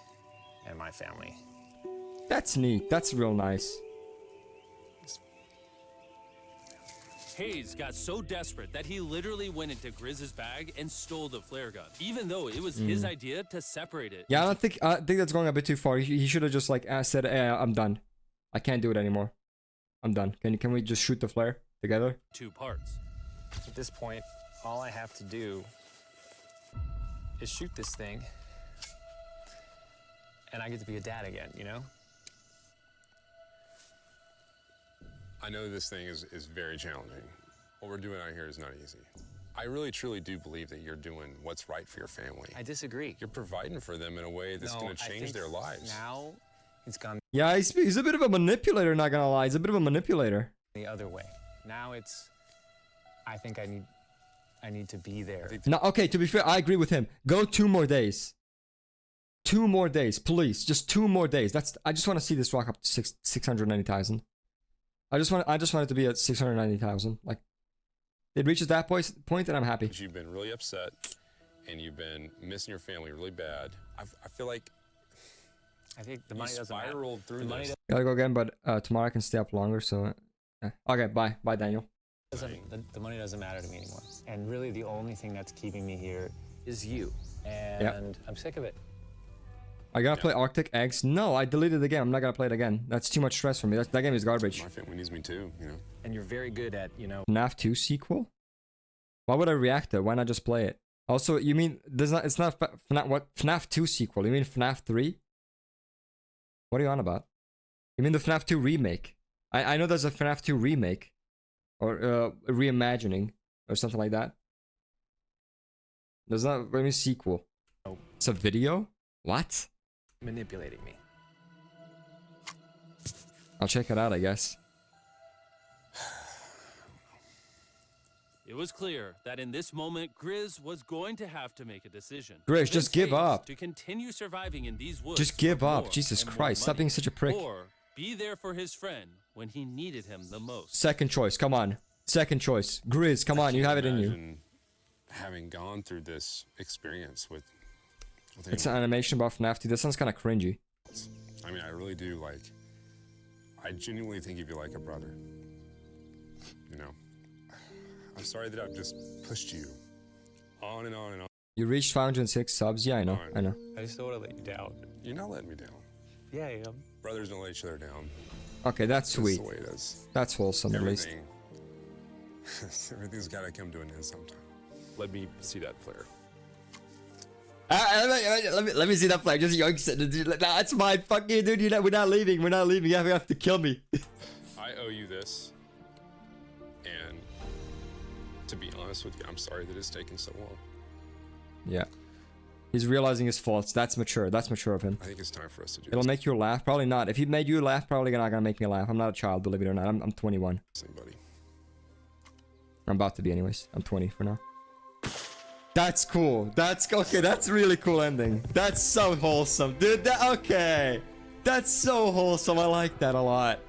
and my family. That's neat. That's real nice. Hayes got so desperate that he literally went into Grizz's bag and stole the flare gun, even though it was his idea to separate it. Yeah, I think that's going a bit too far. He should have just like said, I'm done. I can't do it anymore. I'm done. Can we just shoot the flare together? 2 parts. At this point, all I have to do is shoot this thing, and I get to be a dad again, you know? I know this thing is very challenging. What we're doing out here is not easy. I really, truly do believe that you're doing what's right for your family. I disagree. You're providing for them in a way that's going to change their lives. Now, it's gone Yeah, he's a bit of a manipulator, not gonna lie. He's a bit of a manipulator. the other way. Now it's I think I need to be there. No, okay, to be fair, I agree with him. Go 2 more days. 2 more days, please. Just 2 more days. I just want to see this rock up to 690,000. I just want it to be at 690,000. Like, it reaches that point, and I'm happy. You've been really upset, and you've been missing your family really bad. I feel like I think the money doesn't matter. spiraled through this. Gotta go again, but tomorrow I can stay up longer, so... Okay, bye. Bye, Daniel. The money doesn't matter to me anymore. And really the only thing that's keeping me here is you. And I'm sick of it. I gotta play Arctic Eggs. No, I deleted the game. I'm not gonna play it again. That's too much stress for me. That game is garbage. My family needs me too, you know. And you're very good at, you know... FNAF 2 sequel? Why would I react to it? Why not just play it? Also, you mean it's not FNAF 2 sequel? You mean FNAF 3? What are you on about? You mean the FNAF 2 remake? I know there's a FNAF 2 remake. Or a reimagining. Or something like that. There's not any sequel. It's a video? What? Manipulating me. I'll check it out, I guess. It was clear that in this moment, Grizz was going to have to make a decision. Grizz, just give up. To continue surviving in these woods. Just give up. Jesus Christ, stop being such a prick. Or be there for his friend when he needed him the most. Second choice, come on. Second choice. Grizz, come on, you have it in you. Having gone through this experience with it's an animation about FNAF 2. That sounds kind of cringy. I mean, I really do, like... I genuinely think of you like a brother. You know? I'm sorry that I've just pushed you on and on and on. You reached 506 subs? Yeah, I know. I know. I just don't want to let you down. You're not letting me down. Yeah, I am. Brothers don't let each other down. Okay, that's sweet. That's the way it is. That's wholesome, at least. Everything's got to come to an end sometime. Let me see that flare. Let me see that flag. Just yoinks it. Nah, that's mine. Fuck you, dude. We're not leaving. We're not leaving. You have to kill me. I owe you this. And to be honest with you, I'm sorry that it's taken so long. Yeah. He's realizing his faults. That's mature. That's mature of him. I think it's time for us to do It'll make you laugh. Probably not. If he made you laugh, probably not gonna make me laugh. I'm not a child, believe it or not. I'm 21. Buddy. I'm about to be anyways. I'm 20 for now. That's cool. That's okay. That's really cool ending. That's so wholesome, dude. Okay. That's so wholesome. I like that a lot.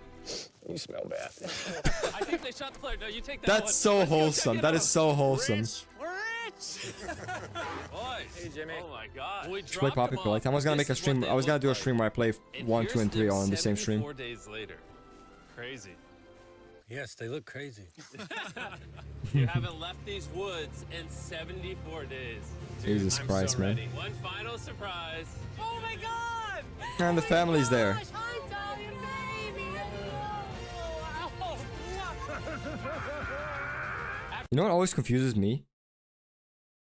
You smell bad. I think they shot the flare. No, you take that. That's so wholesome. That is so wholesome. We're rich. Boy. Hey Jimmy. Oh my God. We Play Poppy for like I was gonna make a stream. I was gonna do a stream where I play 1, 2, and 3 all in the same stream. 4 days later. Crazy. Yes, they look crazy. You haven't left these woods in 74 days. Jesus Christ, man. One final surprise. Oh my God! And the family's there. You know what always confuses me?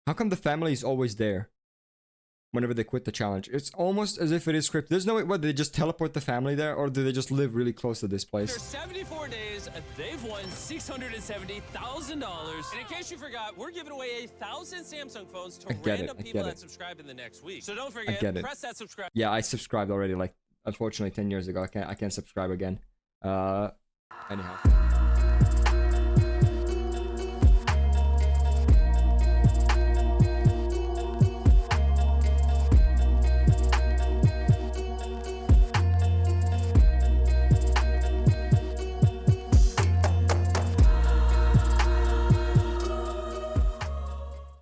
How come the family is always there? Whenever they quit the challenge. It's almost as if it is scripted. There's no way, what, did they just teleport the family there? Or do they just live really close to this place? After 74 days, they've won $670,000. And in case you forgot, we're giving away 1,000 Samsung phones to random people that subscribe in the next week. So don't forget, press that subscribe. Yeah, I subscribed already, like, unfortunately 10 years ago. I can't subscribe again. Anyhow.